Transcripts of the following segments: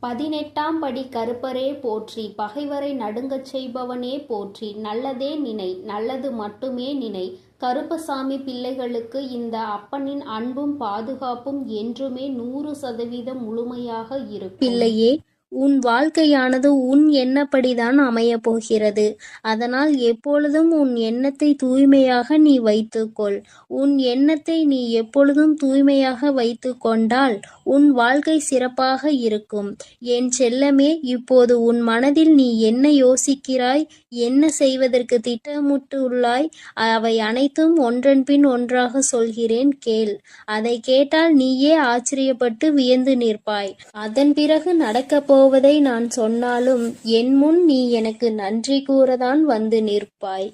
18ஆம் படி கருப்பரே போற்றி, பகைவரை நடுங்கச் செய்பவனே போற்றி, நல்லதே நினை, நல்லது மட்டுமே நினை. கருப்பசாமி பிள்ளைகளுக்கு இந்த அப்பனின் அன்பும் பாதுகாப்பும் என்றுமே 100% முழுமையாக இருக்கும். பிள்ளையே, உன் வாழ்க்கையானது உன் எண்ணப்படிதான் அமையப் போகிறது. அதனால் எப்பொழுதும் உன் எண்ணத்தை தூய்மையாக நீ வைத்துக்கொள். உன் எண்ணத்தை நீ எப்பொழுதும் தூய்மையாக வைத்து கொண்டால் உன் வாழ்க்கை சிறப்பாக இருக்கும். என் செல்லமே, இப்போது உன் மனதில் நீ என்ன யோசிக்கிறாய், என்ன செய்வதற்கு திட்டமிட்டுள்ளாய், அவை அனைத்தும் ஒன்றன் பின் ஒன்றாக சொல்கிறேன், கேள். அதை கேட்டால் நீயே ஆச்சரியப்பட்டு வியந்து நிற்பாய். அதன் பிறகு நடக்கப் போவதை நான் சொன்னாலும் என் முன் நீ எனக்கு நன்றி கூறதான் வந்து நிற்பாய்.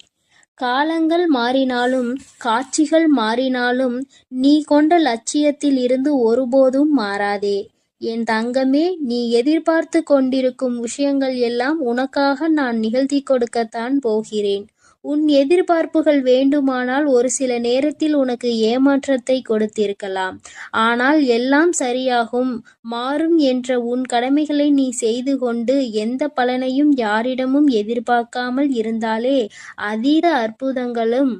காலங்கள் மாறினாலும் காட்சிகள் மாறினாலும் நீ கொண்ட லட்சியத்தில் இருந்து ஒருபோதும் மாறாதே. என் தங்கமே, நீ எதிர்பார்த்து கொண்டிருக்கும் விஷயங்கள் எல்லாம் உனக்காக நான் நிகழ்த்தி கொடுக்கத்தான் போகிறேன். உன் எதிர்பார்ப்புகள் வேண்டுமானால் ஒரு சில நேரத்தில் உனக்கு ஏமாற்றத்தை கொடுத்திருக்கலாம். ஆனால் எல்லாம் சரியாகும், மாறும் என்ற உன் கடமைகளை நீ செய்து கொண்டு எந்த பலனையும் யாரிடமும் எதிர்பார்க்காமல் இருந்தாலே அதீத அற்புதங்களும்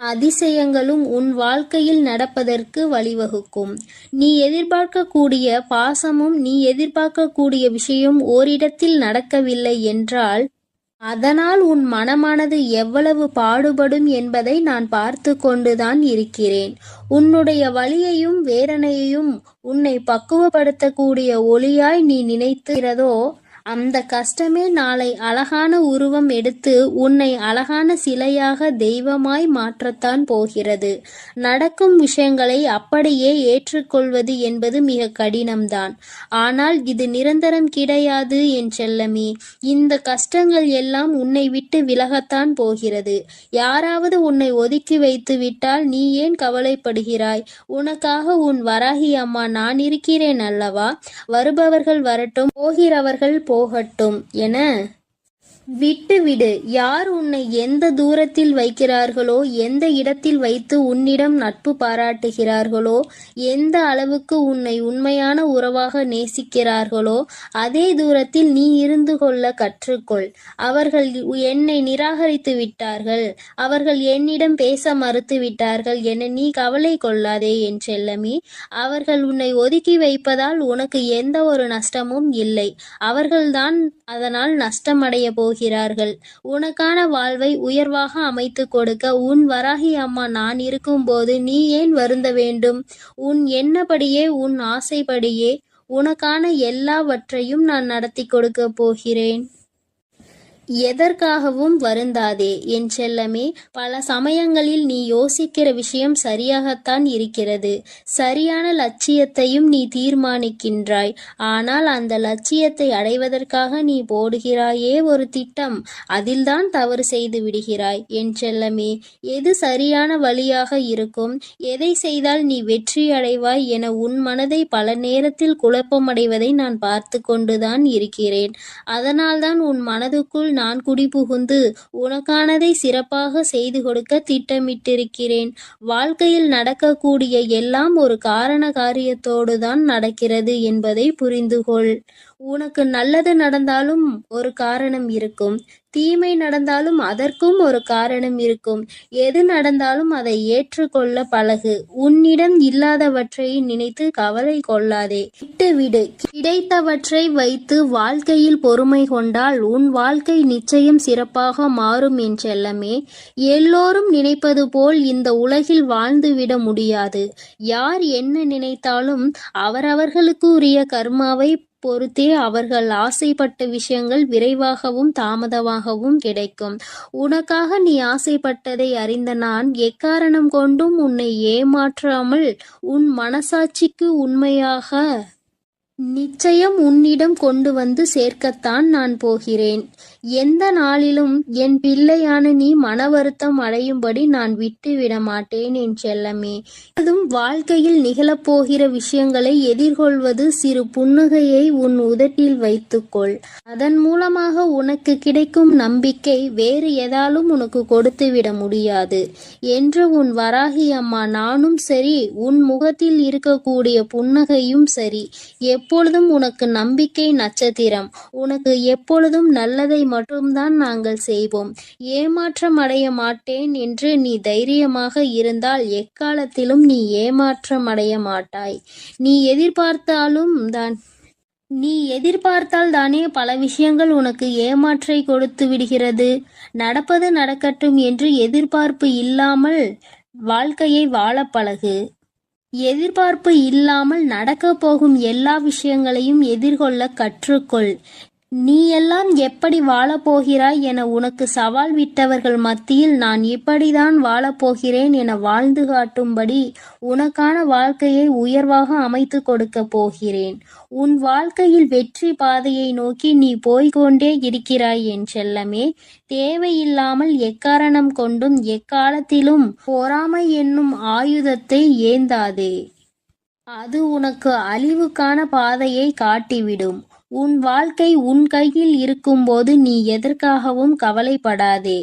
அதிசயங்களும் உன் வாழ்க்கையில் நடப்பதற்கு வழிவகுக்கும். நீ எதிர்பார்க்கக்கூடிய பாசமும் நீ எதிர்பார்க்கக்கூடிய விஷயம் ஓரிடத்தில் நடக்கவில்லை என்றால் அதனால் உன் மனமானது எவ்வளவு பாடுபடும் என்பதை நான் பார்த்து கொண்டுதான் இருக்கிறேன். உன்னுடைய வலியையும் வேதனையையும் உன்னை பக்குவப்படுத்தக்கூடிய ஒளியாய் நீ நினைக்கிறதோ அந்த கஷ்டமே நாளை அழகான உருவம் எடுத்து உன்னை அழகான சிலையாக தெய்வமாய் மாற்றத்தான் போகிறது. நடக்கும் விஷயங்களை அப்படியே ஏற்றுக்கொள்வது என்பது மிக கடினம்தான். ஆனால் இது நிரந்தரம் கிடையாது என் செல்லமே. இந்த கஷ்டங்கள் எல்லாம் உன்னை விட்டு விலகத்தான் போகிறது. யாராவது உன்னை ஒதுக்கி வைத்து விட்டால் நீ ஏன் கவலைப்படுகிறாய்? உனக்காக உன் வராகி அம்மா நான் இருக்கிறேன் அல்லவா? வருபவர்கள் வரட்டும், போகிறவர்கள் போகட்டும் என விட்டுவிடு. யார் உன்னை எந்த தூரத்தில் வைக்கிறார்களோ, எந்த இடத்தில் வைத்து உன்னிடம் நட்பு பாராட்டுகிறார்களோ, எந்த அளவுக்கு உன்னை உண்மையான உறவாக நேசிக்கிறார்களோ அதே தூரத்தில் நீ இருந்து கொள்ள கற்றுக்கொள். அவர்கள் என்னை நிராகரித்து விட்டார்கள், அவர்கள் என்னிடம் பேச மறுத்து விட்டார்கள் என நீ கவலை கொள்ளாதே என் செல்லமே. அவர்கள் உன்னை ஒதுக்கி வைப்பதால் உனக்கு எந்த ஒரு நஷ்டமும் இல்லை. அவர்கள்தான் அதனால் நஷ்டமடைய போகிறார்கள். உனக்கான வாழ்வை உயர்வாக அமைத்து கொடுக்க உன் வராகி அம்மா நான் இருக்கும்போது நீ ஏன் வருந்த வேண்டும்? உன் எண்ணப்படியே உன் ஆசைப்படியே உனக்கான எல்லாவற்றையும் நான் நடத்தி கொடுக்க போகிறேன். எதற்காகவும் வருந்தாதே என் செல்லமே. பல சமயங்களில் நீ யோசிக்கிற விஷயம் சரியாகத்தான் இருக்கிறது. சரியான லட்சியத்தையும் நீ தீர்மானிக்கின்றாய். ஆனால் அந்த லட்சியத்தை அடைவதற்காக நீ போடுகிறாயே ஒரு திட்டம், அதில்தான் தவறு செய்து விடுகிறாய் என் செல்லமே. எது சரியான வழியாக இருக்கும், எதை செய்தால் நீ வெற்றி அடைவாய் என உன் மனதை பல நேரத்தில் குழப்பமடைவதை நான் பார்த்து கொண்டுதான் இருக்கிறேன். அதனால்தான் உன் மனதுக்குள் நான் குடிபுகுந்து உனக்கானதை சிறப்பாக செய்து கொடுக்க திட்டமிட்டிருக்கிறேன். வாழ்க்கையில் நடக்கக்கூடிய எல்லாம் ஒரு காரண காரியத்தோடுதான் நடக்கிறது என்பதை புரிந்துகொள். உனக்கு நல்லது நடந்தாலும் ஒரு காரணம் இருக்கும், தீமை நடந்தாலும் அதற்கும் ஒரு காரணம் இருக்கும். எது நடந்தாலும் அதை ஏற்றுக்கொள்ள பழகு. உன்னிடம் இல்லாதவற்றை நினைத்து கவலை கொள்ளாதே, விட்டுவிடு. கிடைத்தவற்றை வைத்து வாழ்க்கையில் பொறுமை கொண்டால் உன் வாழ்க்கை நிச்சயம் சிறப்பாக மாறும் என் செல்லமே. எல்லோரும் நினைப்பது போல் இந்த உலகில் வாழ்ந்துவிட முடியாது. யார் என்ன நினைத்தாலும் அவரவர்களுக்கு உரிய கர்மாவை பொறுத்தே அவர்கள் ஆசைப்பட்ட விஷயங்கள் விரைவாகவும் தாமதமாகவும் கிடைக்கும். உனக்காக நீ ஆசைப்பட்டதை அறிந்த நான் எக்காரணம் கொண்டும் உன்னை ஏமாற்றாமல் உன் மனசாட்சிக்கு உண்மையாக நிச்சயம் உன்னிடம் கொண்டு வந்து சேர்க்கத்தான் நான் போகிறேன். எந்த நாளிலும் என் பிள்ளையான நீ மன வருத்தம் அடையும்படி நான் விட்டு விட மாட்டேன் என் செல்லமே. அதுவும் வாழ்க்கையில் நிகழப்போகிற விஷயங்களை எதிர்கொள்வது சிறு புன்னகையை உன் உதட்டில் வைத்துக்கொள். அதன் மூலமாக உனக்கு கிடைக்கும் நம்பிக்கை வேறு எதாலும் உனக்கு கொடுத்து விட முடியாது என்று உன் வராகி அம்மா நானும் சரி, உன் முகத்தில் இருக்கக்கூடிய புன்னகையும் சரி, எப்பொழுதும் உனக்கு நம்பிக்கை நட்சத்திரம். உனக்கு எப்பொழுதும் நல்லதை மட்டும்தான் நாங்கள் செய்வோம். ஏமாற்றம் அடைய மாட்டேன் என்று நீ தைரியமாக இருந்தால் எக்காலத்திலும் நீ ஏமாற்றம் அடைய மாட்டாய். நீ எதிர்பார்த்தால் தானே பல விஷயங்கள் உனக்கு ஏமாற்றை கொடுத்து விடுகிறது. நடப்பது நடக்கட்டும் என்று எதிர்பார்ப்பு இல்லாமல் வாழ்க்கையை வாழ பழகு. எதிர்பார்ப்பு இல்லாமல் நடக்கப் போகும் எல்லா விஷயங்களையும் எதிர்கொள்ள கற்றுக்கொள். நீ எல்லாம் எப்படி வாழப்போகிறாய் என உனக்கு சவால் விட்டவர்கள் மத்தியில் நான் இப்படிதான் வாழப்போகிறேன் என வாழ்ந்து காட்டும்படி உனக்கான வாழ்க்கையை உயர்வாக அமைத்து கொடுக்க போகிறேன். உன் வாழ்க்கையில் வெற்றி பாதையை நோக்கி நீ போய்கொண்டே இருக்கிறாய் என் செல்லமே. தேவையில்லாமல் எக்காரணம் கொண்டும் எக்காலத்திலும் பொறாமை என்னும் ஆயுதத்தை ஏந்தாதே. அது உனக்கு அழிவுக்கான பாதையை காட்டிவிடும். உன் வாழ்க்கை உன் கையில் இருக்கும்போது நீ எதற்காகவும் கவலைப்படாதே.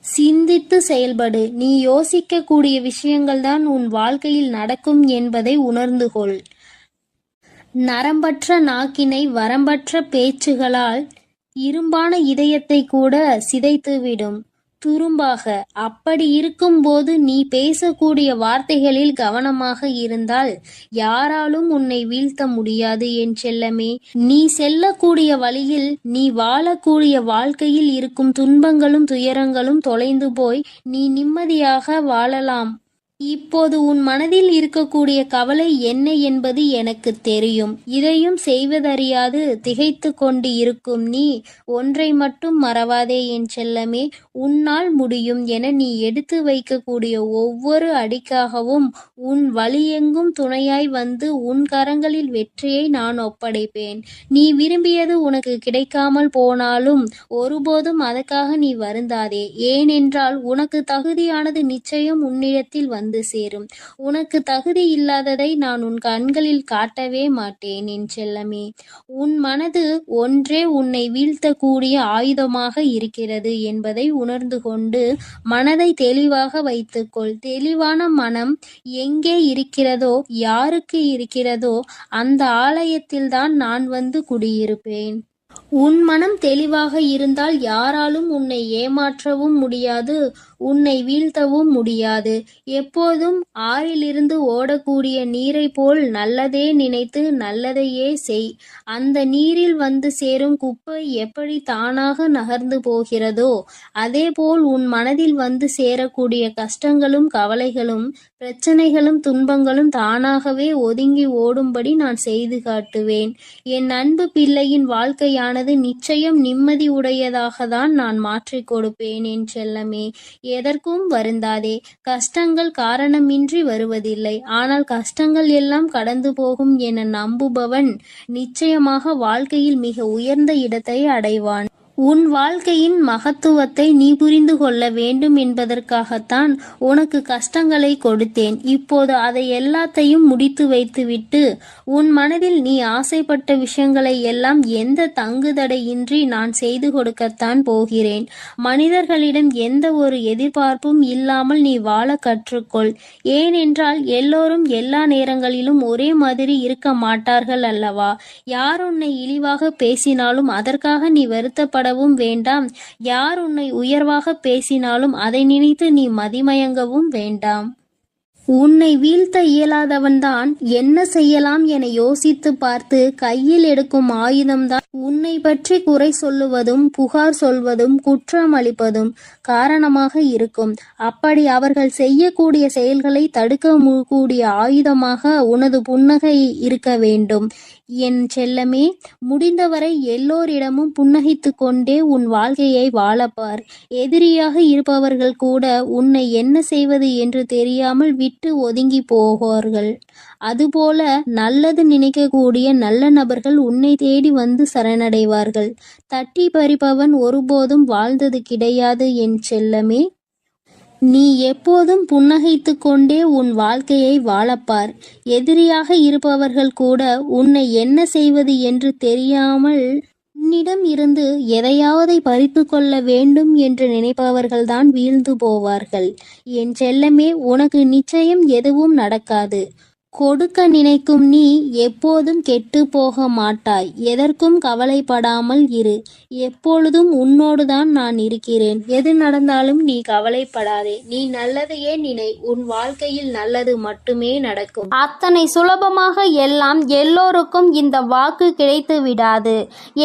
சிந்தித்து செயல்படு. நீ யோசிக்கக்கூடிய விஷயங்கள்தான் உன் வாழ்க்கையில் நடக்கும் என்பதை உணர்ந்து கொள். நரம்பற்ற நாக்கினை வரம்பற்ற பேச்சுகளால் இரும்பான இதயத்தை கூட சிதைத்துவிடும் துரும்பாக. அப்படி இருக்கும்போது நீ பேசக்கூடிய வார்த்தைகளில் கவனமாக இருந்தால் யாராலும் உன்னை வீழ்த்த முடியாது என் செல்லமே. நீ செல்லக்கூடிய வழியில், நீ வாழக்கூடிய வாழ்க்கையில் இருக்கும் துன்பங்களும் துயரங்களும் தொலைந்து போய் நீ நிம்மதியாக வாழலாம். இப்போது உன் மனதில் இருக்கக்கூடிய கவலை என்ன என்பது எனக்கு தெரியும். இதையும் செய்வதறியாது திகைத்து கொண்டு இருக்கும் நீ ஒன்றை மட்டும் மறவாதே என் செல்லமே. உன்னால் முடியும் என நீ எடுத்து வைக்கக்கூடிய ஒவ்வொரு அடிக்காகவும் உன் வழியெங்கும் துணையாய் வந்து உன் கரங்களில் வெற்றியை நான் ஒப்படைப்பேன். நீ விரும்பியது உனக்கு கிடைக்காமல் போனாலும் ஒருபோதும் அதற்காக நீ வருந்தாதே. ஏனென்றால் உனக்கு தகுதியானது நிச்சயம் உன்னிடத்தில் வந்து சேரும். உனக்கு தகுதி இல்லாததை நான் உன் கண்களில் காட்டவே மாட்டேன் என் செல்லமே. உன் மனது ஒன்றே உன்னை வீழ்த்தக்கூடிய ஆயுதமாக இருக்கிறது என்பதை உணர்ந்து கொண்டு மனதை தெளிவாக வைத்துக்கொள். தெளிவான மனம் எங்கே இருக்கிறதோ, யாருக்கு இருக்கிறதோ அந்த ஆலயத்தில்தான் நான் வந்து குடியிருப்பேன். உன் மனம் தெளிவாக இருந்தால் யாராலும் உன்னை ஏமாற்றவும் முடியாது, உன்னை வீழ்த்தவும் முடியாது. எப்போதும் ஆறிலிருந்து ஓடக்கூடிய நீரை போல் நல்லதே நினைத்து நல்லதையே செய். அந்த நீரில் வந்து சேரும் குப்பை எப்படி தானாக நகர்ந்து போகிறதோ அதேபோல் உன் மனதில் வந்து சேரக்கூடிய கஷ்டங்களும் கவலைகளும் பிரச்சனைகளும் துன்பங்களும் தானாகவே ஒதுங்கி ஓடும்படி நான் செய்து காட்டுவேன். என் அன்பு பிள்ளையின் வாழ்க்கையானது நிச்சயம் நிம்மதி உடையதாகத்தான் நான் மாற்றிக் கொடுப்பேன் என் செல்லமே. எதற்கும் வருந்தாதே. கஷ்டங்கள் காரணமின்றி வருவதில்லை. ஆனால் கஷ்டங்கள் எல்லாம் கடந்து போகும் என நம்புபவன் நிச்சயமாக வாழ்க்கையில் மிக உயர்ந்த இடத்தை அடைவான். உன் வாழ்க்கையின் மகத்துவத்தை நீ புரிந்து கொள்ள வேண்டும் என்பதற்காகத்தான் உனக்கு கஷ்டங்களை கொடுத்தேன். இப்போது அதை எல்லாத்தையும் முடித்து வைத்துவிட்டு உன் மனதில் நீ ஆசைப்பட்ட விஷயங்களை எல்லாம் எந்த தங்குதடையின்றி நான் செய்து கொடுக்கத்தான் போகிறேன். மனிதர்களிடம் எந்த ஒரு எதிர்பார்ப்பும் இல்லாமல் நீ வாழ கற்றுக்கொள். ஏனென்றால் எல்லோரும் எல்லா நேரங்களிலும் ஒரே மாதிரி இருக்க மாட்டார்கள் அல்லவா? யார் உன்னை இழிவாக பேசினாலும் அதற்காக நீ வருத்தப்படவும் வேண்டாம். யார் உன்னை உயர்வாக பேசினாலும் அதை நினைத்து நீ மதிமயங்கவும் வேண்டாம். உன்னை வீழ்த்த இயலாதவன்தான் என்ன செய்யலாம் என யோசித்து பார்த்து கையில் எடுக்கும் ஆயுதம்தான் உன்னை பற்றி குறை சொல்லுவதும் புகார் சொல்வதும் குற்றம் அளிப்பதும் காரணமாக இருக்கும். அப்படி அவர்கள் செய்யக்கூடிய செயல்களை தடுக்க கூடிய ஆயுதமாக உனது புன்னகை இருக்க வேண்டும் என் செல்லமே. முடிந்தவரை எல்லோரிடமும் புன்னகைத்து கொண்டே உன் வாழ்க்கையை வாழப்பார். எதிரியாக இருப்பவர்கள் கூட உன்னை என்ன செய்வது என்று தெரியாமல் விட்டு ஒதுங்கி போவார்கள். அதுபோல நல்லது நினைக்கக்கூடிய நல்ல நபர்கள் உன்னை தேடி வந்து சரணடைவார்கள். தட்டி பறிப்பவன் ஒருபோதும் வாழ்ந்தது கிடையாது என் செல்லமே. நீ எப்போதும் புன்னகைத்து கொண்டே உன் வாழ்க்கையை வாழப்பார். எதிரியாக இருப்பவர்கள் கூட உன்னை என்ன செய்வது என்று தெரியாமல் உன்னிடம் இருந்து எதையாவதை பறித்து கொள்ள வேண்டும் என்று நினைப்பவர்கள்தான் வீழ்ந்து போவார்கள். என் செல்லமே, உனக்கு நிச்சயம் எதுவும் நடக்காது. கொடுக்க நினைக்கும் நீ எப்போதும் கெட்டு போக மாட்டாய். எதற்கும் கவலைப்படாமல் இரு. எப்பொழுதும் உன்னோடுதான் நான் இருக்கிறேன். எது நடந்தாலும் நீ கவலைப்படாதே. நீ நல்லதையே நினை. உன் வாழ்க்கையில் நல்லது மட்டுமே நடக்கும். அத்தனை சுலபமாக எல்லாம் எல்லோருக்கும் இந்த வாக்கு கிடைத்து விடாது.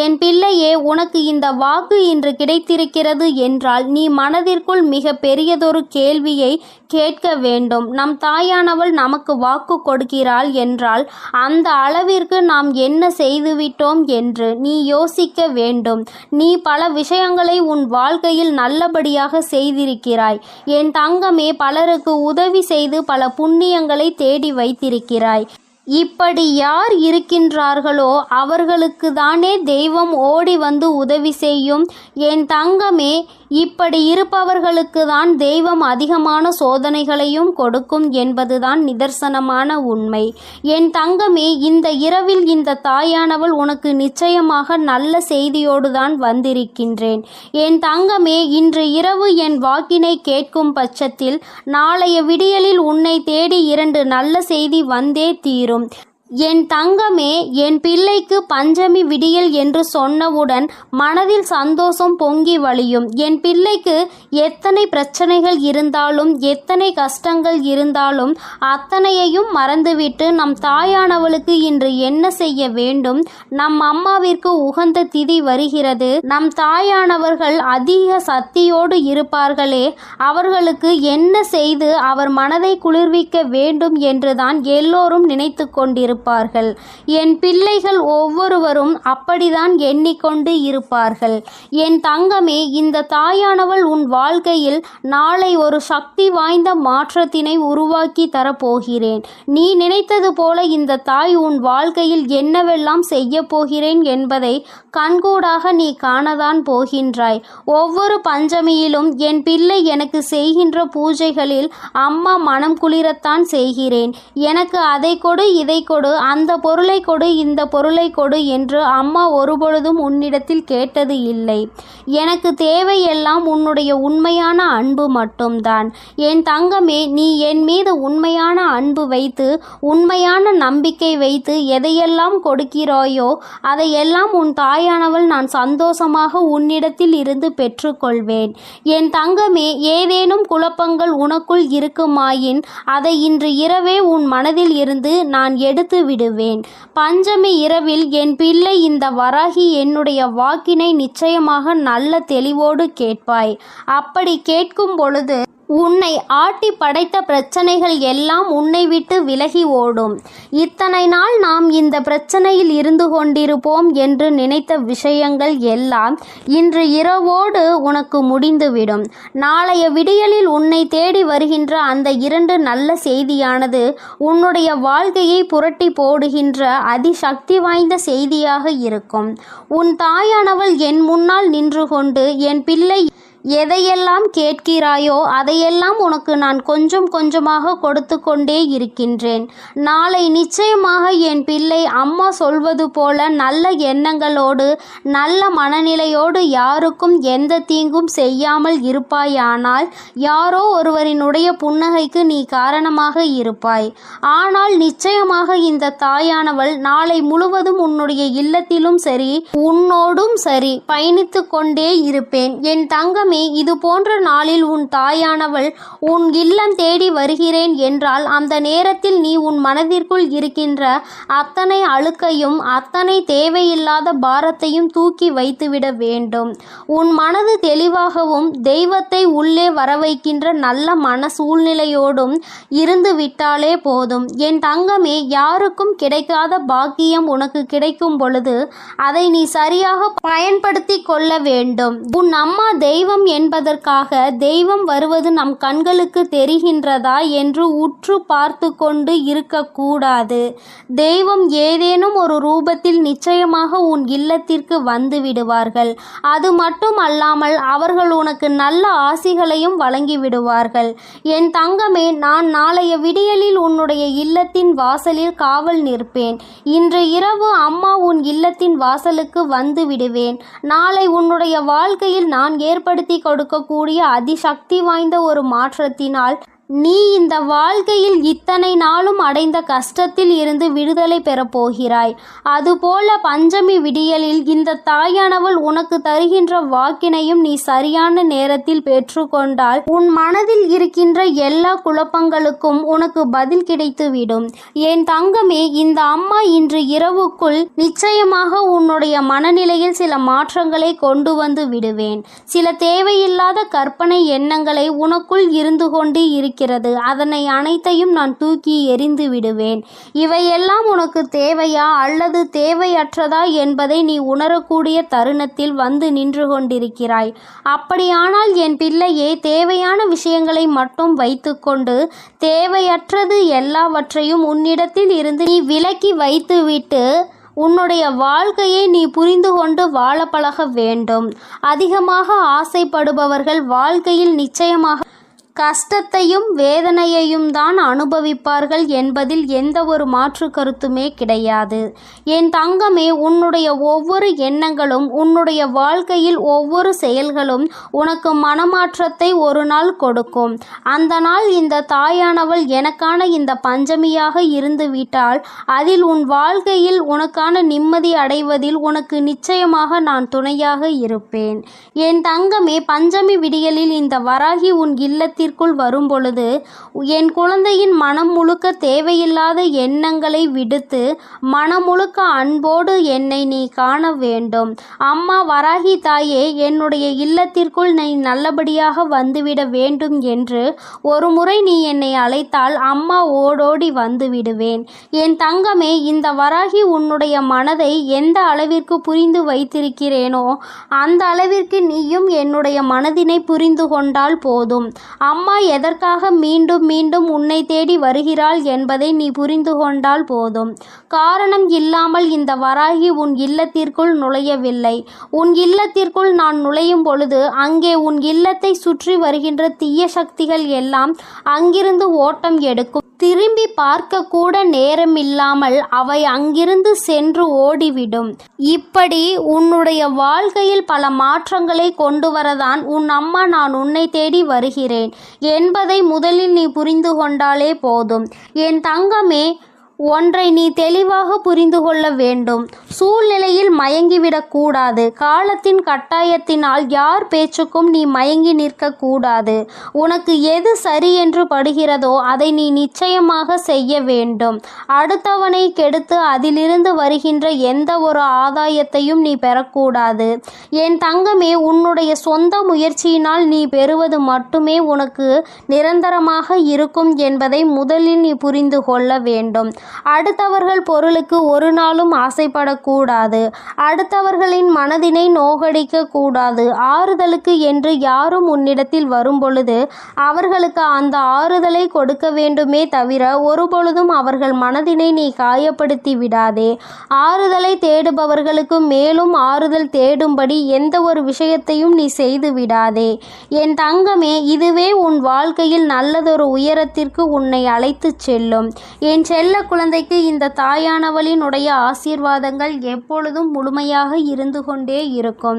என் பிள்ளையே, உனக்கு இந்த வாக்கு இன்று கிடைத்திருக்கிறது என்றால் நீ மனதிற்குள் மிக பெரியதொரு கேள்வியை கேட்க வேண்டும். நம் தாயானவள் நமக்கு வாக்கு கொடுக்கிறாள் என்றால் அந்த அளவிற்கு நாம் என்ன செய்துவிட்டோம் என்று நீ யோசிக்க வேண்டும். நீ பல விஷயங்களை உன் வாழ்க்கையில் நல்லபடியாக செய்திருக்கிறாய் என் தங்கமே. பலருக்கு உதவி செய்து பல புண்ணியங்களை தேடி வைத்திருக்கிறாய். இப்படி யார் இருக்கின்றார்களோ அவர்களுக்கு தானே தெய்வம் ஓடி வந்து உதவி செய்யும் என் தங்கமே. இப்படி இருப்பவர்களுக்கு தான் தெய்வம் அதிகமான சோதனைகளையும் கொடுக்கும் என்பதுதான் நிதர்சனமான உண்மை. என் தங்கமே, இந்த இரவில் இந்த தாயானவள் உனக்கு நிச்சயமாக நல்ல செய்தியோடு தான் வந்திருக்கின்றேன். என் தங்கமே, இன்று இரவு என் வாக்கினை கேட்கும் பட்சத்தில் நாளைய விடியலில் உன்னை தேடி 2 நல்ல செய்தி வந்தே தீரும். என் தங்கமே, என் பிள்ளைக்கு பஞ்சமி விடியல் என்று சொன்னவுடன் மனதில் சந்தோஷம் பொங்கி வழியும். என் பிள்ளைக்கு எத்தனை பிரச்சனைகள் இருந்தாலும் எத்தனை கஷ்டங்கள் இருந்தாலும் அத்தனையையும் மறந்துவிட்டு நம் தாயானவளுக்கு இன்று என்ன செய்ய வேண்டும்? நம் அம்மாவிற்கு உகந்த திதி வருகிறது. நம் தாயானவர்கள் அதிக சக்தியோடு இருப்பார்களே, அவர்களுக்கு என்ன செய்து அவர் மனதை குளிர்விக்க வேண்டும் என்றுதான் எல்லோரும் நினைத்து கொண்டிருப்பார்கள். என் பிள்ளைகள் ஒவ்வொருவரும் அப்படிதான் எண்ணிக்கொண்டு இருப்பார்கள். என் தங்கமே, இந்த தாயானவள் உன் வாழ்க்கையில் நாளை ஒரு சக்தி வாய்ந்த மாற்றத்தினை உருவாக்கி தரப்போகிறேன். நீ நினைத்தது போல இந்த தாய் உன் வாழ்க்கையில் என்னவெல்லாம் செய்ய போகிறேன் என்பதை கண்கூடாக நீ காணதான் போகின்றாய். ஒவ்வொரு பஞ்சமியிலும் என் பிள்ளை எனக்கு செய்கின்ற பூஜைகளில் அம்மா மனம் குளிரத்தான் செய்கிறேன். எனக்கு அதை கொடு, இதை கொடு, அந்த பொருளை கொடு, இந்த பொருளை கொடு என்று அம்மா ஒருபொழுதும் உன்னிடத்தில் கேட்டது இல்லை. எனக்கு தேவையெல்லாம் உன்னுடைய உண்மையான அன்பு மட்டும்தான். என் தங்கமே, நீ என் மீது உண்மையான அன்பு வைத்து உண்மையான நம்பிக்கை வைத்து எதையெல்லாம் கொடுக்கிறாயோ அதையெல்லாம் உன் தாயானவள் நான் சந்தோஷமாக உன்னிடத்தில் இருந்து பெற்றுக்கொள்வேன். என் தங்கமே, ஏதேனும் குழப்பங்கள் உனக்குள் இருக்குமாயின் அதை இன்று இரவே உன் மனதில் இருந்து நான் எடுத்து விடுவேன். பஞ்சமி இரவில் என் பிள்ளை இந்த வராகி என்னுடைய வாக்கினை நிச்சயமாக நல்ல தெளிவோடு கேட்பாய். அப்படி கேட்கும் பொழுது உன்னை ஆட்டி படைத்த பிரச்சனைகள் எல்லாம் உன்னை விட்டு விலகி ஓடும். இத்தனை நாள் நாம் இந்த பிரச்சனையில் இருந்து கொண்டிருப்போம் என்று நினைத்த விஷயங்கள் எல்லாம் இன்று இரவோடு உனக்கு முடிந்துவிடும். நாளைய விடியலில் உன்னை தேடி வருகின்ற அந்த 2 நல்ல செய்தியானது உன்னுடைய வாழ்க்கையை புரட்டி போடுகின்ற அதிசக்தி வாய்ந்த செய்தியாக இருக்கும். உன் தாயானவள் என் முன்னால் நின்று கொண்டு என் பிள்ளை எதையெல்லாம் கேட்கிறாயோ அதையெல்லாம் உனக்கு நான் கொஞ்சம் கொஞ்சமாக கொடுத்து கொண்டே இருக்கின்றேன். நாளை நிச்சயமாக என் பிள்ளை அம்மா சொல்வது போல நல்ல எண்ணங்களோடு நல்ல மனநிலையோடு யாருக்கும் எந்த தீங்கும் செய்யாமல் இருப்பாயானால் யாரோ ஒருவரினுடைய புன்னகைக்கு நீ காரணமாக இருப்பாய். ஆனால் நிச்சயமாக இந்த தாயானவள் நாளை முழுவதும் உன்னுடைய இல்லத்திலும் சரி உன்னோடும் சரி பயணித்து கொண்டே இருப்பேன். என் தங்கமே, இது போன்ற நாளில் உன் தாயானவள் உன் இல்லம் தேடி வருகிறேன் என்றால் அந்த நேரத்தில் நீ உன் மனதிற்குள் இருக்கின்ற அத்தனை அழுக்கையும் அத்தனை தேவையில்லாத பாரத்தையும் தூக்கி வைத்துவிட வேண்டும். உன் மனது தெளிவாகவும் தெய்வத்தை உள்ளே வரவைக்கின்ற நல்ல மன சூழ்நிலையோடும் இருந்து விட்டாலே போதும். என் தங்கமே, யாருக்கும் கிடைக்காத பாக்கியம் உனக்கு கிடைக்கும் பொழுது அதை நீ சரியாக பயன்படுத்தி கொள்ள வேண்டும். உன் அம்மா தெய்வம் என்பதற்காக தெய்வம் வருவது நம் கண்களுக்கு தெரிகின்றதா என்று உற்று பார்த்து கொண்டு இருக்கக்கூடாது. தெய்வம் ஏதேனும் ஒரு ரூபத்தில் நிச்சயமாக உன் இல்லத்திற்கு வந்து விடுவார்கள். அது மட்டும் அல்லாமல் அவர்கள் உனக்கு நல்ல ஆசிகளையும் வழங்கி விடுவார்கள். என் தங்கமே, நான் நாளைய விடியலில் உன்னுடைய இல்லத்தின் வாசலில் காவல் நிற்பேன். இன்று இரவு அம்மா உன் இல்லத்தின் வாசலுக்கு வந்து விடுவேன். நாளை உன்னுடைய வாழ்க்கையில் நான் ஏற்படுத்தி கொடுக்கக்கூடிய அதிசக்தி வாய்ந்த ஒரு மாற்றத்தினால் நீ இந்த வாழ்க்கையில் இத்தனை நாளும் அடைந்த கஷ்டத்தில் இருந்து விடுதலை பெறப் போகிறாய். அதுபோல பஞ்சமி விடியலில் இந்த தாயானவள் உனக்கு தருகின்ற வாக்கினையும் நீ சரியான நேரத்தில் பெற்றுக்கொண்டால் உன் மனதில் இருக்கின்ற எல்லா குழப்பங்களுக்கும் உனக்கு பதில் கிடைத்துவிடும். என் தங்கமே, இந்த அம்மா இன்று இரவுக்குள் நிச்சயமாக உன்னுடைய மனநிலையில் சில மாற்றங்களை கொண்டு வந்து விடுவேன். சில தேவையில்லாத கற்பனை எண்ணங்களை உனக்குள் இருந்து கொண்டு இருக்கிறது. அதனை அனைத்தையும் நான் தூக்கி எறிந்து விடுவேன். இவையெல்லாம் உனக்கு தேவையா அல்லது தேவையற்றதா என்பதை நீ உணரக்கூடிய தருணத்தில் வந்து நின்று கொண்டிருக்கிறாய். அப்படியானால் என் பிள்ளையே, தேவையான விஷயங்களை மட்டும் வைத்துக்கொண்டு தேவையற்றது எல்லாவற்றையும் உன்னிடத்தில் இருந்து நீ விலக்கி வைத்துவிட்டு உன்னுடைய வாழ்க்கையை நீ புரிந்து கொண்டு வாழ பழக வேண்டும். அதிகமாக ஆசைப்படுபவர்கள் வாழ்க்கையில் நிச்சயமாக கஷ்டத்தையும் வேதனையையும் தான் அனுபவிப்பார்கள் என்பதில் எந்த ஒரு மாற்று கருத்துமே கிடையாது. என் தங்கமே, உன்னுடைய ஒவ்வொரு எண்ணங்களும் உன்னுடைய வாழ்க்கையில் ஒவ்வொரு செயல்களும் உனக்கு மனமாற்றத்தை ஒரு நாள் கொடுக்கும். அந்த நாள் இந்த தாயானவள் எனக்கான இந்த பஞ்சமியாக இருந்து விட்டால் அதில் உன் வாழ்க்கையில் உனக்கான நிம்மதி அடைவதில் உனக்கு நிச்சயமாக நான் துணையாக இருப்பேன். என் தங்கமே, பஞ்சமி விடியலில் இந்த வராகி உன் இல்லத்தில் வரும் பொழுது என் குழந்தையின் மனம் முழுக்க தேவையில்லாத எண்ணங்களை விடுத்து மனம் முழுக்க அன்போடு என்னை நீ காண வேண்டும். அம்மா வராகி தாயே, என்னுடைய இல்லத்திற்குள் நீ நல்லபடியாக வந்துவிட வேண்டும் என்று ஒரு முறை நீ என்னை அழைத்தால் அம்மா ஓடோடி வந்து விடுவேன். என் தங்கமே, இந்த வராகி உன்னுடைய மனதை எந்த அளவிற்கு புரிந்து வைத்திருக்கிறேனோ அந்த அளவிற்கு நீயும் என்னுடைய மனதினை புரிந்து கொண்டால் போதும். அம்மா எதற்காக மீண்டும் மீண்டும் உன்னை தேடி வருகிறாள் என்பதை நீ புரிந்து கொண்டால் போதும். காரணம் இல்லாமல் இந்த வராகி உன் இல்லத்திற்குள் நுழையவில்லை. உன் இல்லத்திற்குள் நான் நுழையும் பொழுது அங்கே உன் இல்லத்தை சுற்றி வருகின்ற தீய சக்திகள் எல்லாம் அங்கிருந்து ஓட்டம் எடுக்கும். திரும்பி பார்க்க கூட நேரமில்லாமல் அவை அங்கிருந்து சென்று ஓடிவிடும். இப்படி உன்னுடைய வாழ்க்கையில் பல மாற்றங்களை கொண்டு வரதான் உன் அம்மா நான் உன்னை தேடி வருகிறேன் என்பதை முதலில் நீ புரிந்து கொண்டாலே போதும். என் தங்கமே, ஒன்றை நீ தெளிவாக புரிந்து கொள்ள வேண்டும். சூழ்நிலையில் மயங்கிவிடக்கூடாது. காலத்தின் கட்டாயத்தினால் யார் பேச்சுக்கும் நீ மயங்கி நிற்கக்கூடாது. உனக்கு எது சரி என்று படுகிறதோ அதை நீ நிச்சயமாக செய்ய வேண்டும். அடுத்தவனை கெடுத்து அதிலிருந்து வருகின்ற எந்த ஒரு ஆதாயத்தையும் நீ பெறக்கூடாது. என் தங்கமே, உன்னுடைய சொந்த முயற்சியினால் நீ பெறுவது மட்டுமே உனக்கு நிரந்தரமாக இருக்கும் என்பதை முதலில் நீ புரிந்து கொள்ள வேண்டும். அடுத்தவர்கள் பொருளுக்கு ஒரு நாளும் ஆசைப்படக்கூடாது. அடுத்தவர்களின் மனதினை நோகடிக்க கூடாது. ஆறுதலுக்கு என்று யாரும் உன்னிடத்தில் வரும் பொழுது அவர்களுக்கு அந்த ஆறுதலை கொடுக்க வேண்டுமே தவிர ஒருபொழுதும் அவர்கள் மனதினை நீ காயப்படுத்தி விடாதே. ஆறுதலை தேடுபவர்களுக்கு மேலும் ஆறுதல் தேடும்படி எந்த ஒரு விஷயத்தையும் நீ செய்து விடாதே. என் தங்கமே, இதுவே உன் வாழ்க்கையில் நல்லதொரு உயரத்திற்கு உன்னை அழைத்து செல்லும். என் செல்ல குழந்தைக்கு இந்த தாயானவளினுடைய ஆசீர்வாதங்கள் எப்பொழுதும் முழுமையாக இருந்து கொண்டே இருக்கும்.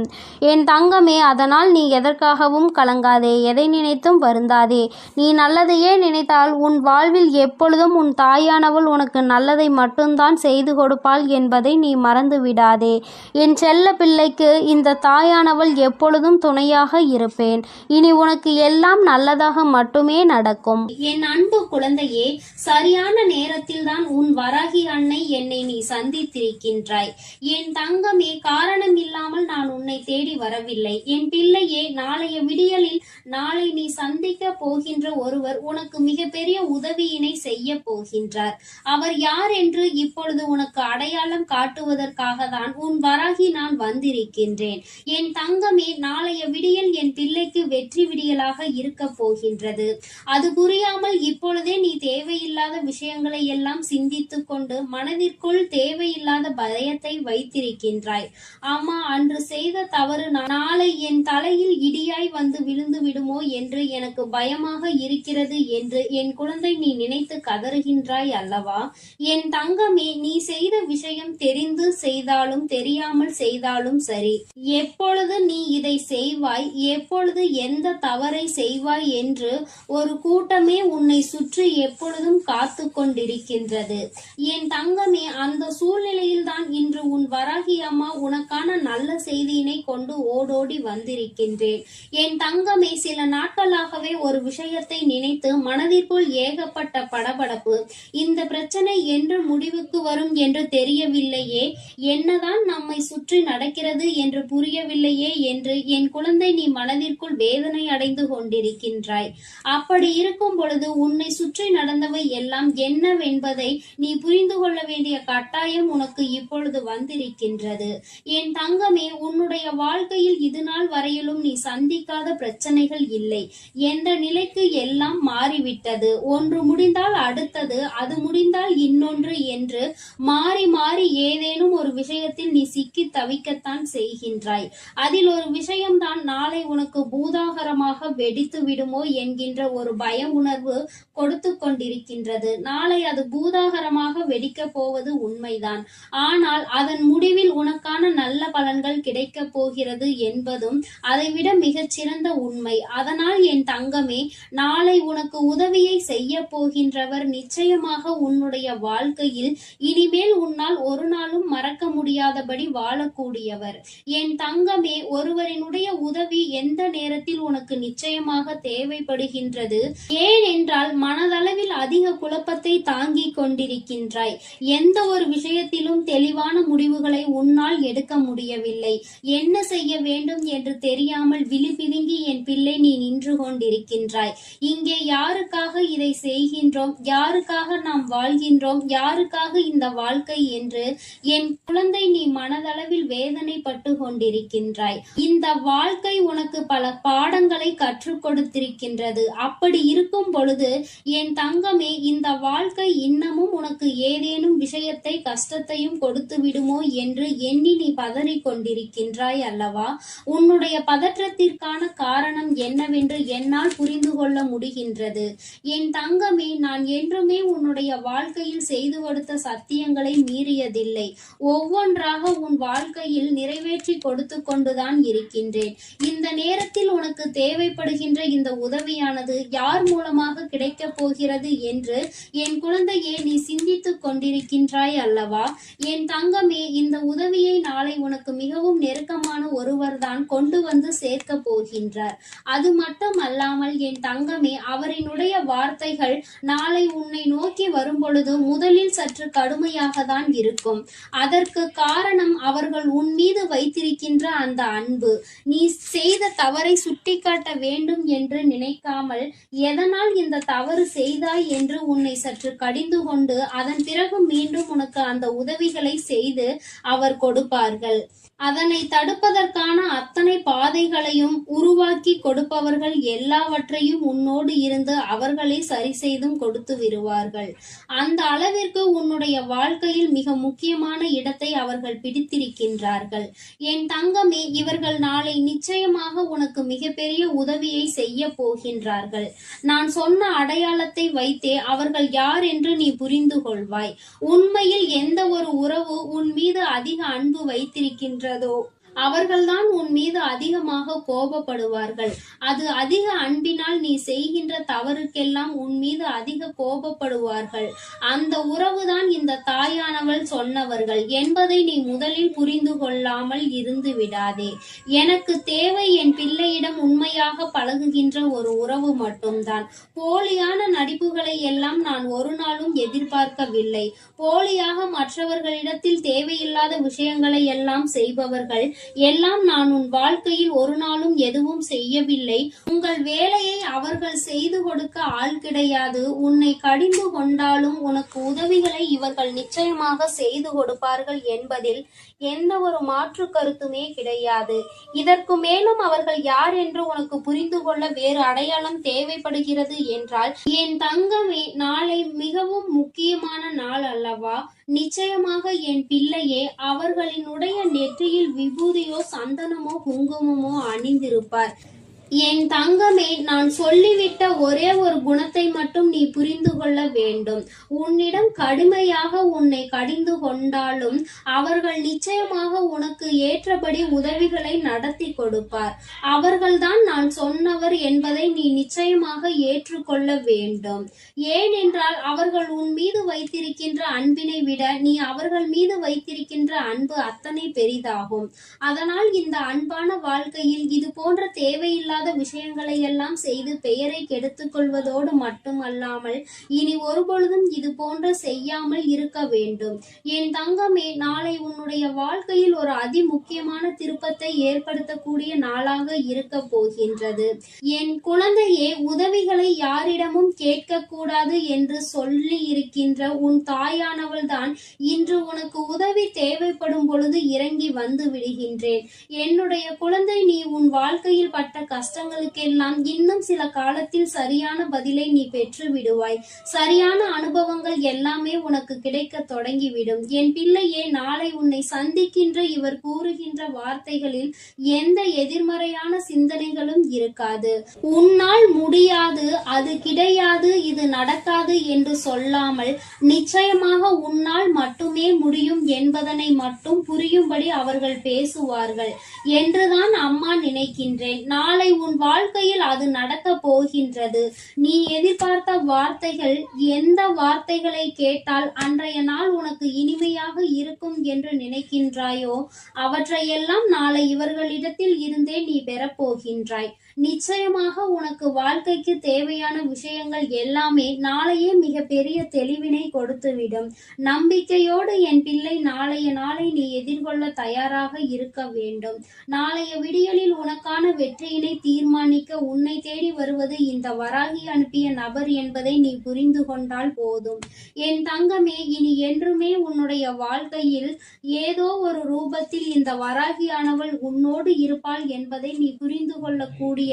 என் தங்கமே, அதனால் நீ எதற்காகவும் கலங்காதே, எதை நினைத்தும் வருந்தாதே. நீ நல்லதையே நினைத்தால் உன் வாழ்வில் எப்பொழுதும் உன் தாயானவள் உனக்கு நல்லதை மட்டும்தான் செய்து கொடுப்பாள் என்பதை நீ மறந்து விடாதே. என் செல்ல பிள்ளைக்கு இந்த தாயானவள் எப்பொழுதும் துணையாக இருப்பேன். இனி உனக்கு எல்லாம் நல்லதாக மட்டுமே நடக்கும். என் அன்பு குழந்தையே, சரியான நேரத்தில் தான் உன் வராகி அன்னை என்னை நீ சந்தித்திருக்கின்றாய். என் தங்கமே, காரணம் இல்லாமல் நான் உன்னை தேடி வரவில்லை. என் பிள்ளையே, நாளைய விடியலில் நாளை நீ சந்திக்க போகின்ற ஒருவர் உனக்கு மிகப்பெரிய உதவியினை செய்ய போகின்றார். அவர் யார் என்று இப்பொழுது உனக்கு அடையாளம் காட்டுவதற்காக தான் உன் வராகி நான் வந்திருக்கின்றேன். என் தங்கமே, நாளைய விடியல் என் பிள்ளைக்கு வெற்றி விடியலாக இருக்க போகின்றது. அது புரியாமல் இப்பொழுதே நீ தேவையில்லாத விஷயங்களை எல்லாம் சிந்தித்து கொண்டு மனதிற்குள் தேவையில்லாத பயத்தை வைத்திருக்கின்றாய். ஆமா, அன்று செய்த தவறு நாளை என் தலையில் இடியாய் வந்து விழுந்து விடுமோ என்று எனக்கு பயமாக இருக்கிறது என்று என் குழந்தை நீ நினைத்து கதறுகின்றாய் அல்லவா? என் தங்கமே, நீ செய்த விஷயம் தெரிந்து செய்தாலும் தெரியாமல் செய்தாலும் சரி, எப்பொழுது நீ இதை செய்வாய், எப்பொழுது எந்த தவறை செய்வாய் என்று ஒரு கூட்டமே உன்னை சுற்றி எப்பொழுதும் காத்து கொண்டிருக்கின்றது. என் தங்கமே, அந்த சூழ்நிலையில்தான் இன்று உன் வராகி அம்மா உனக்கான நல்ல செய்தியினை கொண்டு ஓடோடி வந்திருக்கின்றேன். என் தங்கமே, சில நாட்களாகவே ஒரு விஷயத்தை நினைத்து மனதிற்குள் ஏகப்பட்ட படபடப்பு. இந்த பிரச்சனை என்று முடிவுக்கு வரும் என்று தெரியவில்லையே, என்னதான் நம்மை சுற்றி நடக்கிறது என்று புரியவில்லையே என்று என் குழந்தை நீ மனதிற்குள் வேதனை அடைந்து கொண்டிருக்கின்றாய். அப்படி இருக்கும் பொழுது உன்னை சுற்றி நடந்தவை எல்லாம் என்னவென்பதை நீ புரிந்து கொள்ள வேண்டிய கட்டாயம் உனக்கு இப்பொழுது வந்திருக்கின்றது. என் தங்கமே, உன்னுடைய வாழ்க்கையில் இது நாள் வரையிலும் நீ சந்திக்காத பிரச்சனைகள் இல்லை. என்ற நிலைக்கு எல்லாம் மாறிவிட்டது. ஒன்று முடிந்தால் அடுத்தது, அது முடிந்தால் இன்னொன்று என்று மாறி மாறி ஏதேனும் ஒரு விஷயத்தில் நீ சிக்கி தவிக்கத்தான் செய்கின்றாய். அதில் ஒரு விஷயம்தான் நாளை உனக்கு பூதாகரமாக வெடித்து விடுமோ என்கின்ற ஒரு பய உணர்வு கொடுத்து கொண்டிருக்கின்றது. நாளை அது பூதாகரமாக வெடிக்க போவது உண்மைதான். ஆனால் அதன் முடிவில் உனக்கான நல்ல பலன்கள் கிடைக்க போகிறது என்பதும் அதைவிட மிகச்சிறந்த உண்மை. அதனால் என் தங்கமே, நாளை உனக்கு உதவியை செய்ய போகின்றவர் நிச்சயமாக உன்னுடைய வாழ்க்கையில் இனிமேல் உன்னால் ஒரு நாளும் மறக்க முடியாதபடி வாழக்கூடியவர். என் தங்கமே, ஒருவரினுடைய உதவி எந்த நேரத்தில் உனக்கு நிச்சயமாக தேவைப்படுகின்றது. ஏனென்றால் மனதளவில் அதிக குழப்பத்தை தாங்கிக் கொண்டிருக்கின்றாய். எந்த ஒரு விஷயத்திலும் தெளிவான முடிவுகளை உன்னால் எடுக்க முடியவில்லை. என்ன செய்ய வேண்டும் என்று தெரியாமல் விழிபிதுங்கி என் பிள்ளை நீ நின்று கொண்டிருக்கின்றாய். இங்கே யாருக்காக இதை செய்கின்றோம், யாருக்காக நாம் வாழ்கின்றோம், யாருக்காக இந்த வாழ்க்கை என்று என் குழந்தை நீ மனதளவில் வேதனைப்பட்டு கொண்டிருக்கின்றாய். இந்த வாழ்க்கை உனக்கு பல பாடங்களை கற்றுக் கொடுத்திருக்கின்றது. அப்படி இருக்கும் பொழுது என் தங்கமே, இந்த வாழ்க்கை இன்னமும் உனக்கு ஏதேனும் விஷயத்தை கஷ்டத்தையும் கொடுத்து விடுமோ என்று எண்ணி நீ பதறிக் கொண்டிருக்கின்றாய் அல்லவா? உன்னுடைய பதற்றத்திற்கான காரணம் என்னவென்று என்னால் புரிந்து கொள்ள முடிகின்றது. என் தங்கமே, நான் என்றுமே உன்னுடைய வாழ்க்கையில் செய்து கொடுத்த சத்தியங்களை மீறியதில்லை. ஒவ்வொன்றாக உன் வாழ்க்கையில் நிறைவேற்றி கொடுத்து கொண்டுதான் இருக்கின்றேன். இந்த நேரத்தில் உனக்கு தேவைப்படுகின்ற இந்த உதவியானது யார் மூலமாக கிடைக்கப் போகிறது என்று என் குழந்தையே நீ சிந்தித்துக் கொண்டிருக்கின்றாய் அல்லவா? என் தங்கமே, இந்த உதவியை நாளை உனக்கு மிகவும் நெருக்கமான ஒருவர்தான் கொண்டு வந்து சேர்க்க போகின்றார். அது மட்டும் அல்லாமல் என் தங்கமே, அவரினுடைய வார்த்தைகள் நாளை உன்னை நோக்கி வரும் பொழுது முதலில் சற்று கடுமையாக தான் இருக்கும். அதற்கு காரணம் அவர்கள் உன் மீது வைத்திருக்கின்ற அந்த அன்பு. நீ செய்த தவறை சுட்டிக்காட்ட வேண்டும் என்று நினைக்காமல் எதனால் இந்த தவறு செய்தாய் என்று உன்னை சற்று கடிந்து கொண்டு அதன் பிறகு மீண்டும் உனக்கு அந்த உதவிகளை செய்து அவர் கொடுப்பார்கள். அதனை தடுப்பதற்கான அத்தனை பாதைகளையும் உருவாக்கி கொடுப்பவர்கள் எல்லாவற்றையும் உன்னோடு இருந்து அவர்களே சரி செய்தும் கொடுத்து விடுவார்கள். அந்த அளவிற்கு உன்னுடைய வாழ்க்கையில் மிக முக்கியமான இடத்தை அவர்கள் பிடித்திருக்கின்றார்கள். என் தங்கமே, இவர்கள் நாளை நிச்சயமாக உனக்கு மிகப்பெரிய உதவியை செய்ய போகின்றார்கள். நான் சொன்ன அடையாளத்தை வைத்தே அவர்கள் யார் என்று நீ புரிந்து கொள்வாய். உண்மையில் எந்த ஒரு உறவு உன் மீது அதிக அன்பு வைத்திருக்கின்றதோ அவர்கள்தான் உன் மீது அதிகமாக கோபப்படுவார்கள். அது அதிக அன்பினால் நீ செய்கின்ற தவறுக்கெல்லாம் உன் மீது அதிக கோபப்படுவார்கள். அந்த உறவுதான் இந்த தாயானவள் சொன்னவர்கள் என்பதை நீ முதலில் புரிந்து கொள்ளாமல் இருந்து விடாதே. எனக்கு தேவை என் பிள்ளையிடம் உண்மையாக பழகுகின்ற ஒரு உறவு மட்டும்தான். போலியான நடிப்புகளை எல்லாம் நான் ஒரு நாளும் எதிர்பார்க்கவில்லை. போலியாக மற்றவர்களிடத்தில் தேவையில்லாத விஷயங்களை எல்லாம் செய்பவர்கள் எல்லாம் நான் உன் வாழ்க்கையில் ஒரு நாளும் எதுவும் செய்யவில்லை. உங்கள் வேலையை அவர்கள் செய்து கொடுக்க ஆள் கிடையாது. உன்னை கடிந்து கொண்டாலும் உனக்கு உதவிகளை இவர்கள் நிச்சயமாக செய்து கொடுப்பார்கள் என்பதில் எந்த ஒரு மாற்று கருத்துமே கிடையாது. இதற்கு மேலும் அவர்கள் யார் என்று உனக்கு புரிந்து கொள்ள வேறு அடையாளம் தேவைப்படுகிறது என்றால் என் தங்கமே, நாளை மிகவும் முக்கியமான நாள் அல்லவா? நிச்சயமாக என் பிள்ளையே அவர்களினுடைய நெற்றியில் விபூதியோ சந்தனமோ குங்குமமோ அணிந்திருப்பார். என் தங்கமே, நான் சொல்லிவிட்ட ஒரே ஒரு குணத்தை மட்டும் நீ புரிந்து கொள்ள வேண்டும். உன்னிடம் கடுமையாக உன்னை கடிந்து கொண்டாலும் அவர்கள் நிச்சயமாக உனக்கு ஏற்றபடி உதவிகளை நடத்தி கொடுப்பார். அவர்கள்தான் நான் சொன்னவர் என்பதை நீ நிச்சயமாக ஏற்றுக்கொள்ள வேண்டும். ஏனென்றால் அவர்கள் உன் மீது வைத்திருக்கின்ற அன்பினை விட நீ அவர்கள் மீது வைத்திருக்கின்ற அன்பு அத்தனை பெரிதாகும். அதனால் இந்த அன்பான வாழ்க்கையில் இது போன்ற தேவையில்லாத விஷயங்களை எல்லாம் செய்து பெயரை கெடுத்துக் கொள்வதோடு மட்டுமல்லாமல் இனி ஒருபொழுதும் இது போன்ற செய்யாமல் இருக்க வேண்டும். என் தங்கமே, நாளை உன்னுடைய வாழ்க்கையில் ஒரு அதி முக்கியமான திருப்பத்தை ஏற்படுத்தக்கூடிய நாளாக இருக்க போகின்றது. என் குழந்தையே, உதவிகளை யாரிடமும் கேட்கக்கூடாது என்று சொல்லி இருக்கின்ற உன் தாயானவள் தான் இன்று உனக்கு உதவி தேவைப்படும் பொழுது இறங்கி வந்து விடுகின்றேன். என்னுடைய குழந்தை, நீ உன் வாழ்க்கையில் பட்ட கஷ்டங்களுக்கெல்லாம் இன்னும் சில காலத்தில் சரியான பதிலை நீ பெற்று விடுவாய். சரியான அனுபவங்கள் எல்லாமே உனக்கு கிடைக்க தொடங்கிவிடும். என் பிள்ளையே, நாளை உன்னை சந்திக்கின்ற இவர் கூறுகின்ற வார்த்தைகளில் எந்த எதிர்மறையான சிந்தனைகளும் இருக்காது. உன்னால் முடியாது, அது கிடையாது, இது நடக்காது என்று சொல்லாமல் நிச்சயமாக உன்னால் மட்டுமே முடியும் என்பதனை மட்டும் புரியும்படி அவர்கள் பேசுவார்கள் என்றுதான் அம்மா நினைக்கின்றேன். நாளை உன் வாழ்க்கையில் அது நடக்க போகின்றது. நீ எதிர்பார்த்த வார்த்தைகள், எந்த வார்த்தைகளை கேட்டால் அன்றைய நாள் உனக்கு இனிமையாக இருக்கும் என்று நினைக்கின்றாயோ அவற்றையெல்லாம் நாளை இவர்களிடத்தில் இருந்தே நீ பெறப்போகின்றாய். நிச்சயமாக உனக்கு வாழ்க்கைக்கு தேவையான விஷயங்கள் எல்லாமே நாளையே மிக பெரிய தெளிவினை கொடுத்துவிடும். நம்பிக்கையோடு என் பிள்ளை நாளைய நாளை நீ எதிர்கொள்ள தயாராக இருக்க வேண்டும். நாளைய விடியலில் உனக்கான வெற்றியினை தீர்மானிக்க உன்னை தேடி வருவது இந்த வராகி அனுப்பிய நபர் என்பதை நீ புரிந்து கொண்டால் போதும். என் தங்கமே, இனி என்றுமே உன்னுடைய வாழ்க்கையில் ஏதோ ஒரு ரூபத்தில் இந்த வராகியானவள் உன்னோடு இருப்பாள் என்பதை நீ புரிந்து கொள்ளக்கூடிய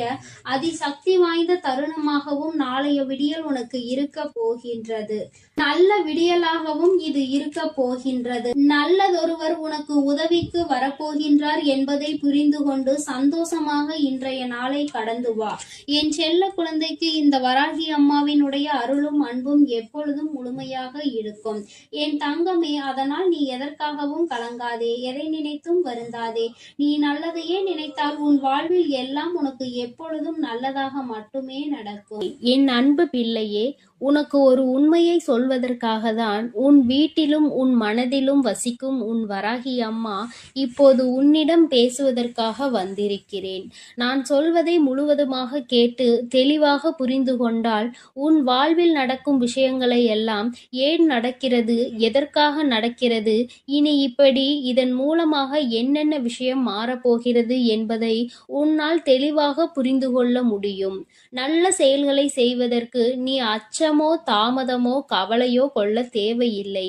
அதிசக்தி வாய்ந்த தருணமாகவும் நாளைய விடியல் உனக்கு இருக்க போகின்றது. நல்ல விடியலாகவும் இது இருக்க போகின்றது. நல்லதொருவர் உனக்கு உதவிக்கு வரப்போகின்றார் என்பதை புரிந்து கொண்டு சந்தோஷமாக இன்றைய நாளை கடந்து வா. என் செல்ல குழந்தைக்கு இந்த வராகி அம்மாவினுடைய அருளும் அன்பும் எப்பொழுதும் முழுமையாக இருக்கும். என் தங்கமே, அதனால் நீ எதற்காகவும் கலங்காதே, எதை நினைத்தும் வருந்தாதே. நீ நல்லதையே நினைத்தால் உன் வாழ்வில் எல்லாம் உனக்கு எப்பொழுதும் நல்லதாக மட்டுமே நடக்கும். என் அன்பு பிள்ளையே, உனக்கு ஒரு உண்மையை சொல்வதற்காக தான் உன் வீட்டிலும் உன் மனதிலும் வசிக்கும் உன் வராகி அம்மா இப்போது உன்னிடம் பேசுவதற்காக வந்திருக்கிறேன். நான் சொல்வதை முழுவதுமாக கேட்டு தெளிவாக புரிந்து கொண்டால் உன் வாழ்வில் நடக்கும் விஷயங்களை எல்லாம் ஏன் நடக்கிறது, எதற்காக நடக்கிறது, இனி இப்படி இதன் மூலமாக என்னென்ன விஷயம் மாறப்போகிறது என்பதை உன்னால் தெளிவாக புரிந்து கொள்ள முடியும். நல்ல செயல்களை செய்வதற்கு நீ அச்சமோ தாமதமோ கவலையோ கொள்ள தேவையில்லை.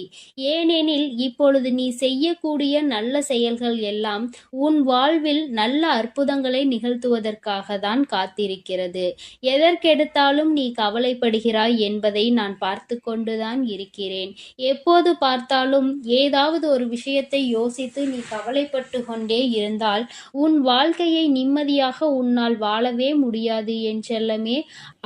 ஏனெனில் இப்பொழுது நீ செய்யக்கூடிய நல்ல செயல்கள் எல்லாம் உன் வாழ்வில் நல்ல அற்புதங்களை நிகழ்த்துவதற்காக தான் காத்திருக்கிறது. எதற்கெடுத்தாலும் நீ கவலைப்படுகிறாய் என்பதை நான் பார்த்து கொண்டுதான் இருக்கிறேன். எப்போது பார்த்தாலும் ஏதாவது ஒரு விஷயத்தை யோசித்து நீ கவலைப்பட்டு கொண்டே இருந்தால் உன் வாழ்க்கையை நிம்மதியாக உன்னால் வாழவே முடியாது என் செல்லமே.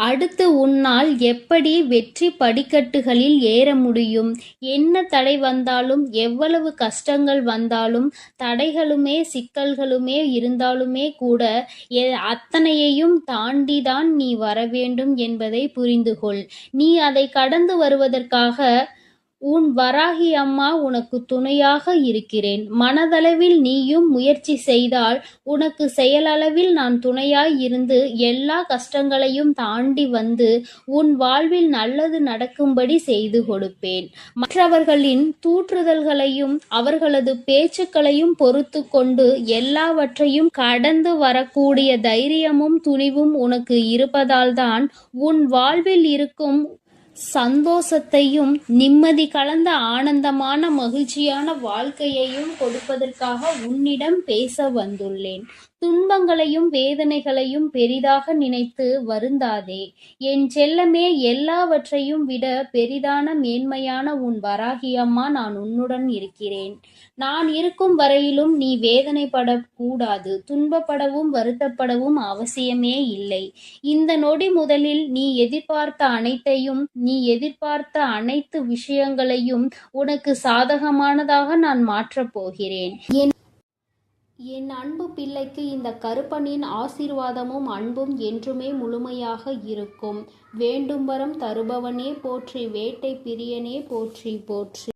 அடுத்து உன்னால் எப்படி வெற்றி படிக்கட்டுகளில் ஏற முடியும்? என்ன தடை வந்தாலும், எவ்வளவு கஷ்டங்கள் வந்தாலும், தடைகளுமே சிக்கல்களுமே இருந்தாலுமே கூட அத்தனையையும் தாண்டிதான் நீ வர வேண்டும் என்பதை புரிந்து கொள். நீ அதை கடந்து வருவதற்காக உன் வராகி அம்மா உனக்கு துணையாக இருக்கிறேன். மனதளவில் நீயும் முயற்சி செய்தால் உனக்கு செயலளவில் நான் துணையாய் இருந்து எல்லா கஷ்டங்களையும் தாண்டி வந்து உன் வாழ்வில் நல்லது நடக்கும்படி செய்து கொடுப்பேன். மற்றவர்களின் தூற்றுதல்களையும் அவர்களது பேச்சுக்களையும் பொறுத்து கொண்டு எல்லாவற்றையும் கடந்து வரக்கூடிய தைரியமும் துணிவும் உனக்கு இருப்பதால்தான் உன் வாழ்வில் இருக்கும் சந்தோஷத்தையும் நிம்மதி கலந்த ஆனந்தமான மகிழ்ச்சியான வாழ்க்கையையும் கொடுப்பதற்காக உன்னிடம் பேச வந்துள்ளேன். துன்பங்களையும் வேதனைகளையும் பெரிதாக நினைத்து வருந்தாதே. என் செல்லமே, எல்லாவற்றையும் விட பெரிதான மேன்மையான உன் வராகியம்மா நான் உன்னுடன் இருக்கிறேன். நான் இருக்கும் வரையிலும் நீ வேதனைப்படக் கூடாது. துன்பப்படவும் வருத்தப்படவும் அவசியமே இல்லை. இந்த நொடி முதலில் நீ எதிர்பார்த்த அனைத்து விஷயங்களையும் உனக்கு சாதகமானதாக நான் மாற்றப் போகிறேன். என் அன்பு பிள்ளைக்கு இந்த கருப்பனின் ஆசீர்வாதமும் அன்பும் என்றுமே முழுமையாக இருக்கும். வேண்டும் வரம் தருபவனே போற்றி, வேட்டை பிரியனே போற்றி போற்றி.